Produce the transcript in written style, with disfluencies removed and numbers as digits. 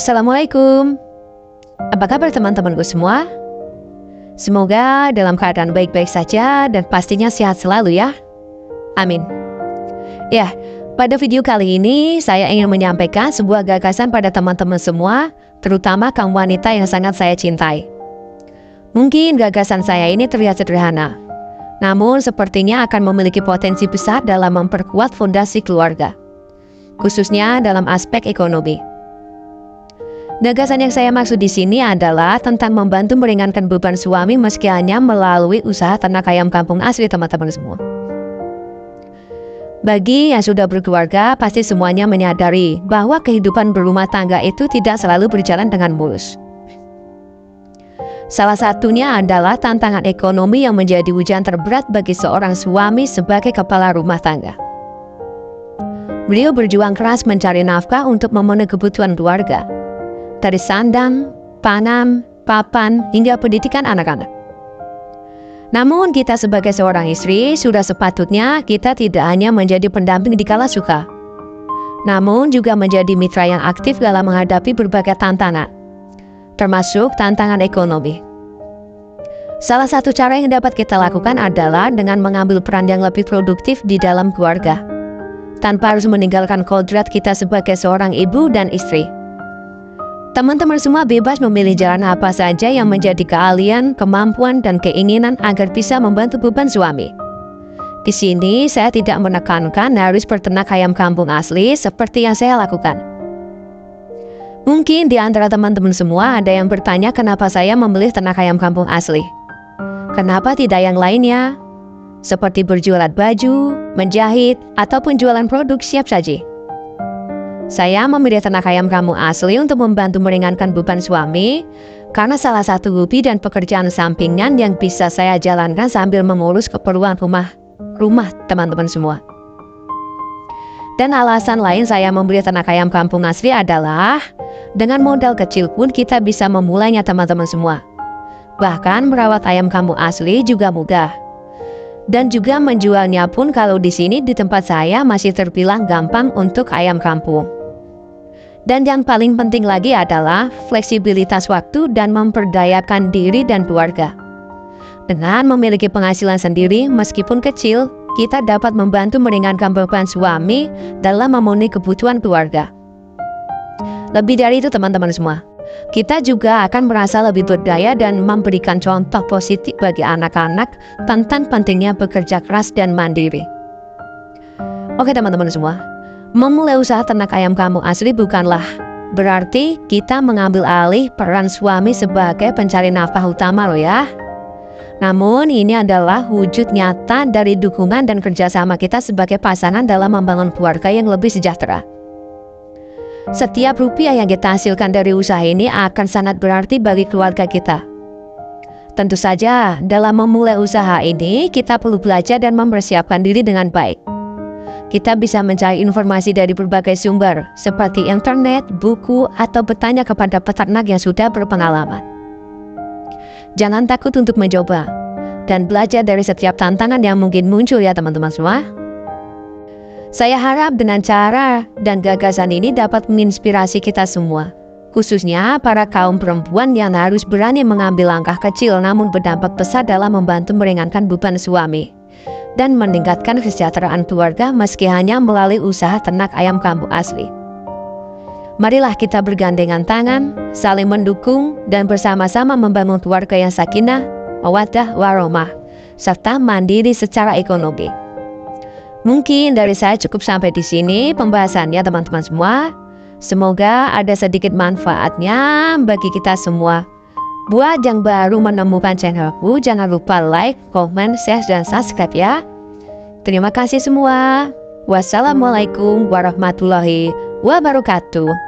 Assalamualaikum. Apa kabar teman-temanku semua? Semoga dalam keadaan baik-baik saja dan pastinya sehat selalu ya. Amin. Ya, pada video kali ini saya ingin menyampaikan sebuah gagasan pada teman-teman semua, terutama kaum wanita yang sangat saya cintai. Mungkin gagasan saya ini terlihat sederhana, namun sepertinya akan memiliki potensi besar dalam memperkuat fondasi keluarga, khususnya dalam aspek ekonomi. Gagasan yang saya maksud di sini adalah tentang membantu meringankan beban suami meski hanya melalui usaha ternak ayam kampung asli teman-teman semua. Bagi yang sudah berkeluarga, pasti semuanya menyadari bahwa kehidupan berumah tangga itu tidak selalu berjalan dengan mulus. Salah satunya adalah tantangan ekonomi yang menjadi ujian terberat bagi seorang suami sebagai kepala rumah tangga. Beliau berjuang keras mencari nafkah untuk memenuhi kebutuhan keluarga, dari sandang, pangan, papan, hingga pendidikan anak-anak. Namun kita sebagai seorang istri, sudah sepatutnya kita tidak hanya menjadi pendamping di kala suka, namun juga menjadi mitra yang aktif dalam menghadapi berbagai tantangan, termasuk tantangan ekonomi. Salah satu cara yang dapat kita lakukan adalah dengan mengambil peran yang lebih produktif di dalam keluarga, tanpa harus meninggalkan kodrat kita sebagai seorang ibu dan istri. Teman-teman semua bebas memilih jalan apa saja yang menjadi keahlian, kemampuan, dan keinginan agar bisa membantu beban suami. Di sini saya tidak menekankan harus berternak ayam kampung asli seperti yang saya lakukan. Mungkin di antara teman-teman semua ada yang bertanya kenapa saya memilih ternak ayam kampung asli. Kenapa tidak yang lainnya? Seperti berjualan baju, menjahit, ataupun jualan produk siap saji. Saya memilih ternak ayam kampung asli untuk membantu meringankan beban suami, karena salah satu hobi dan pekerjaan sampingan yang bisa saya jalankan sambil mengurus keperluan rumah teman-teman semua. Dan alasan lain saya membeli ternak ayam kampung asli adalah dengan modal kecil pun kita bisa memulainya teman-teman semua. Bahkan merawat ayam kampung asli juga mudah. Dan juga menjualnya pun kalau di sini di tempat saya masih terbilang gampang untuk ayam kampung. Dan yang paling penting lagi adalah fleksibilitas waktu dan memperdayakan diri dan keluarga. Dengan memiliki penghasilan sendiri meskipun kecil, kita dapat membantu meringankan beban suami dalam memenuhi kebutuhan keluarga. Lebih dari itu teman-teman semua, kita juga akan merasa lebih berdaya dan memberikan contoh positif bagi anak-anak tentang pentingnya bekerja keras dan mandiri. Oke teman-teman semua, memulai usaha ternak ayam kampung asli bukanlah berarti kita mengambil alih peran suami sebagai pencari nafkah utama loh ya. Namun ini adalah wujud nyata dari dukungan dan kerjasama kita sebagai pasangan dalam membangun keluarga yang lebih sejahtera. Setiap rupiah yang kita hasilkan dari usaha ini akan sangat berarti bagi keluarga kita. Tentu saja dalam memulai usaha ini kita perlu belajar dan mempersiapkan diri dengan baik. Kita bisa mencari informasi dari berbagai sumber, seperti internet, buku, atau bertanya kepada peternak yang sudah berpengalaman. Jangan takut untuk mencoba, dan belajar dari setiap tantangan yang mungkin muncul ya teman-teman semua. Saya harap dengan cara dan gagasan ini dapat menginspirasi kita semua, khususnya para kaum perempuan yang harus berani mengambil langkah kecil namun berdampak besar dalam membantu meringankan beban suami dan meningkatkan kesejahteraan keluarga meski hanya melalui usaha ternak ayam kampung asli. Marilah kita bergandengan tangan, saling mendukung, dan bersama-sama membangun keluarga yang sakinah, mawaddah, warahmah, serta mandiri secara ekonomi. Mungkin dari saya cukup sampai di sini pembahasannya teman-teman semua. Semoga ada sedikit manfaatnya bagi kita semua. Buat yang baru menemukan channelku, jangan lupa like, komen, share, dan subscribe ya. Terima kasih semua. Wassalamualaikum warahmatullahi wabarakatuh.